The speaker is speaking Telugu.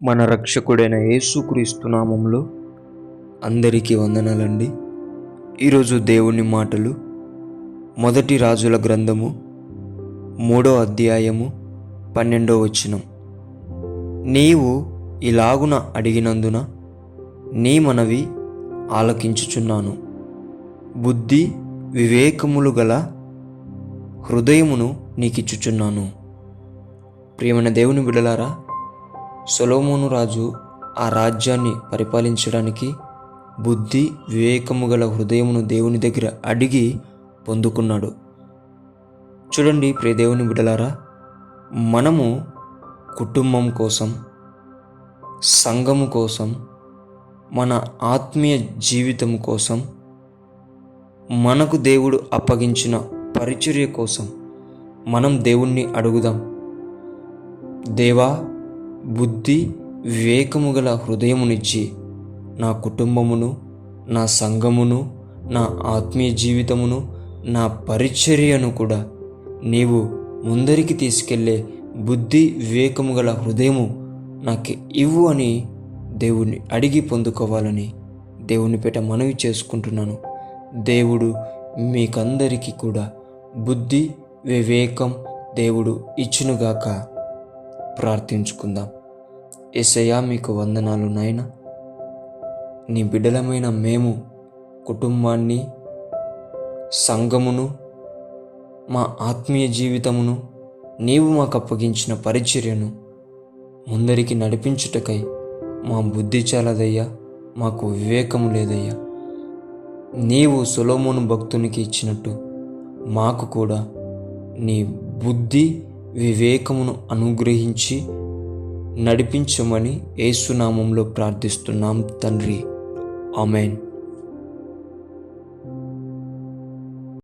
మన రక్షకుడైన యేసుక్రీస్తు నామములో అందరికీ వందనాలండి. ఈరోజు దేవుని మాటలు మొదటి రాజుల గ్రంథము 3వ అధ్యాయము 12వ వచనం. నీవు ఇలాగున అడిగినందున నీ మనవి ఆలకించుచున్నాను. బుద్ధి వివేకములు గల హృదయమును నీకిచ్చుచున్నాను. ప్రియమైన దేవుని బిడ్డలారా, సొలొమోను రాజు ఆ రాజ్యాన్ని పరిపాలించడానికి బుద్ధి వివేకము గల హృదయమును దేవుని దగ్గర అడిగి పొందుకున్నాడు. చూడండి ప్రియ దేవుని బిడ్డలారా, మనము కుటుంబం కోసం, సంఘము కోసం, మన ఆత్మీయ జీవితం కోసం, మనకు దేవుడు అప్పగించిన పరిచర్య కోసం మనం దేవుణ్ణి అడుగుదాం. దేవా, బుద్ధి వివేకము గల హృదయమునిచ్చి నా కుటుంబమును, నా సంఘమును, నా ఆత్మీయ జీవితమును, నా పరిచర్యను కూడా నీవు ముందరికి తీసుకెళ్ళే బుద్ధి వివేకము గల హృదయము నాకు ఇవ్వు అని దేవుణ్ణి అడిగి పొందుకోవాలని దేవుని పేట మనవి చేసుకుంటున్నాను. దేవుడు మీకందరికీ కూడా బుద్ధి వివేకం దేవుడు ఇచ్చునుగాక. ప్రార్థించుకుందాం. యేసయ్యా, మీకు వందనాలు నాయనా. నీ బిడ్డలమైన మేము కుటుంబాన్ని, సంఘమును, మా ఆత్మీయ జీవితమును, నీవు మాకు అప్పగించిన పరిచర్యను ముందరికి నడిపించుటకై మా బుద్ధి చాలదయ్యా, మాకు వివేకము లేదయ్యా. నీవు సొలొమోను భక్తునికి ఇచ్చినట్టు మాకు కూడా నీ బుద్ధి వివేకమును అనుగ్రహించి నడిపించమని యేసు నామములో ప్రార్థిస్తున్నాం తండ్రి. ఆమేన్.